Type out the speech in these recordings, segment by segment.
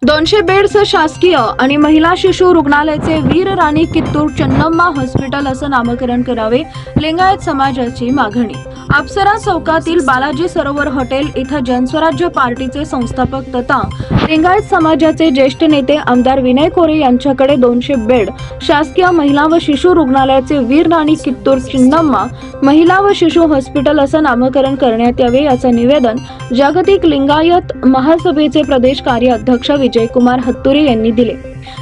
200 beds शासकीय आणि महिला शिशु रुग्णालयाचे वीर राणी कित्तूर चन्नम्मा हॉस्पिटल असं नामकरण करावे, लिंगायत समाजाची मागणी। अप्सरा चौकातील बालाजी सरोवर हॉटेल इथं जनस्वराज्य पार्टीचे संस्थापक तथा लिंगायत समाजाचे ज्येष्ठ नेते आमदार विनय कोरे यांच्याकडे 200 बेड शासकीय महिला व शिशु रुग्णालयाचे वीर राणी कित्तूर चन्नम्मा महिला व शिशु हॉस्पिटल असं नामकरण करण्यात यावे, याचं निवेदन जागतिक लिंगायत महासभेचे प्रदेश कार्य अध्यक्ष विजयकुमार हत्तुरे यांनी दिले।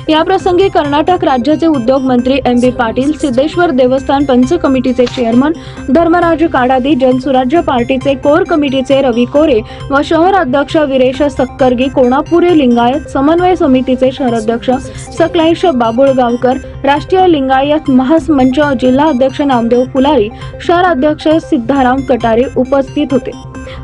या प्रसंगी कर्नाटक राज्याचे उद्योग मंत्री एम.बी. पाटील, सिद्धेश्वर देवस्थान पंच कमिटीचे चेअरमन धर्मराज काडादी, जनसुराज्य पार्टीचे कोर कमिटीचे रवी कोरे व शहर अध्यक्ष वीरेश सक्करगी, कोणापुरे लिंगायत समन्वय समितीचे शहर अध्यक्ष सकलेश बाबुळगावकर, राष्ट्रीय लिंगायत महामंच जिल्हा अध्यक्ष नामदेव फुलारी, शहर अध्यक्ष सिद्धाराम कटारे उपस्थित होते।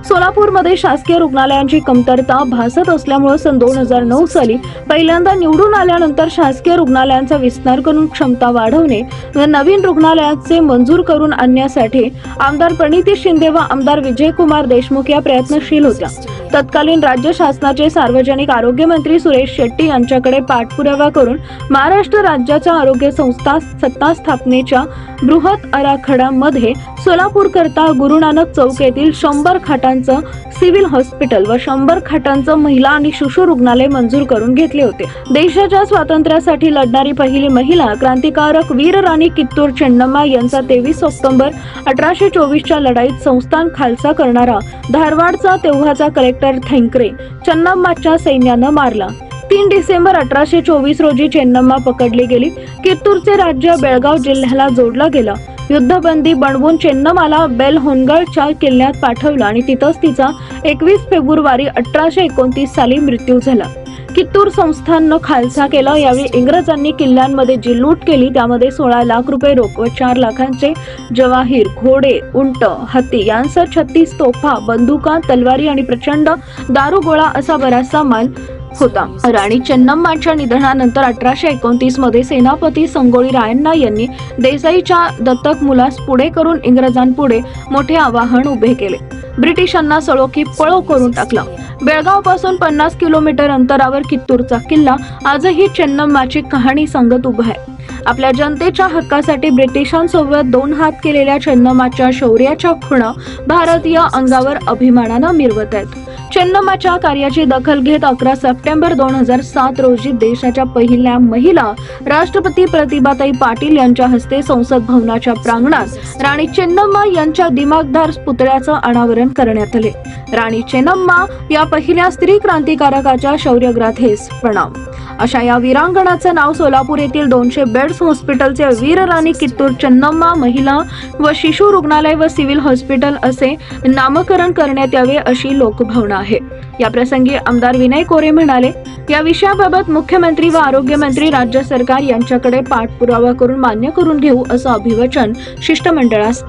सोलापूरमध्ये शासकीय रुग्णालयांची कमतरता भासत असल्यामुळे सन 2009 साली पहिल्यांदा निवडून आल्यानंतर शासकीय रुग्णालयांचा विस्तार करून क्षमता वाढवणे व नवीन रुग्णालयाचे मंजूर करून आणण्यासाठी आमदार प्रणिती शिंदे व आमदार विजयकुमार देशमुख या प्रयत्नशील होत्या। तत्कालीन राज्य शासनाचे सार्वजनिक आरोग्य मंत्री सुरेश शेट्टी यांच्याकडे पाठपुरावा करून महाराष्ट्र राज्याच्या आरोग्य संस्था सत्ता स्थापनेच्या बृहत आराखड्यामध्ये सोलापूर करता गुरु नानक चौक येथील 100 खाटांचं सिव्हिल हॉस्पिटल व 100 खाटांचं महिला आणि शिशु रुग्णालय मंजूर करून घेतले होते। देशाच्या स्वातंत्र्यासाठी लढणारी पहिली महिला क्रांतिकारक वीर राणी कित्तूर चन्नम्मा यांचा 23 ऑक्टोबर 1824 च्या लढाईत संस्थान खालसा करणारा धारवाडचा तेव्हाचा कलेक्टर थेंकरे चन्नम्माच्या सैन्यानं मारला। 3 डिसेंबर 1824 रोजी चन्नम्मा पकडली गेली। कित्तूरचे राज्य बेळगाव जिल्ह्याला जोडलं गेलं। युद्धबंदी बनवून चन्नम्माला बेलहोनगडच्या किल्ल्यात पाठवलं आणि तिथंच तिचा 21 फेब्रुवारी 1829 साली मृत्यू झाला। कित्तूर संस्थाननं खालसा केलं। यावेळी इंग्रजांनी किल्ल्यांमध्ये जी लूट केली त्यामध्ये 16 लाख रुपये रोख व 4 लाखांचे जवाहीर, घोडे, उंट, हत्ती यांसह 36 तोफा, बंदुका, तलवारी आणि प्रचंड दारुगोळा असा बराचसा माल होता। राणी चन्नम्माच्या निधनानंतर 1829 मध्ये सेनापती संगोळी रायण्णा यांनी देसाईच्या दत्तक मुलास पुढे करून इंग्रजांपुढे मोठे आवाहन उभे केले। ब्रिटिशांना सळोखी पळो करून टाकला। बेळगाव पासून 50 किलोमीटर अंतरावर कित्तूरचा किल्ला आजही चन्नम्माची कहाणी सांगत उभा आहे। आपल्या जनतेच्या हक्कासाठी ब्रिटिशांसोबत 2 हात केलेल्या चन्नम्माच्या शौर्याच्या खुणा भारतीय अंगावर अभिमानानं मिरवत आहेत। चन्नम्माच्या कार्याची दखल घेत 11 सप्टेंबर 2007 रोजी देशाच्या पहिल्या महिला राष्ट्रपती प्रतिभाताई पाटील यांच्या हस्ते संसद भवनाच्या प्रांगणात राणी चन्नम्मा यांच्या दिमागदार पुतळ्याचं अनावरण करण्यात आले। राणी चन्नम्मा या पहिल्या स्त्री क्रांतिकारकाच्या शौर्यगाथेस प्रणाम। अशा या वीरांगणाचं नाव सोलापूर येथील 200 बेड्स हॉस्पिटलचे वीर राणी कित्तूर चन्नम्मा महिला व शिशु रुग्णालय व सिव्हिल हॉस्पिटल असे नामकरण करण्यात यावे अशी लोकभावना आहे। या प्रसंगी आमदार विनय कोरे म्हणाले, या विषयाबाबत मुख्यमंत्री व आरोग्य मंत्री राज्य सरकार यांच्याकडे पाठपुरावा करून मान्य करून घेऊ असं अभिवचन शिष्टमंडळास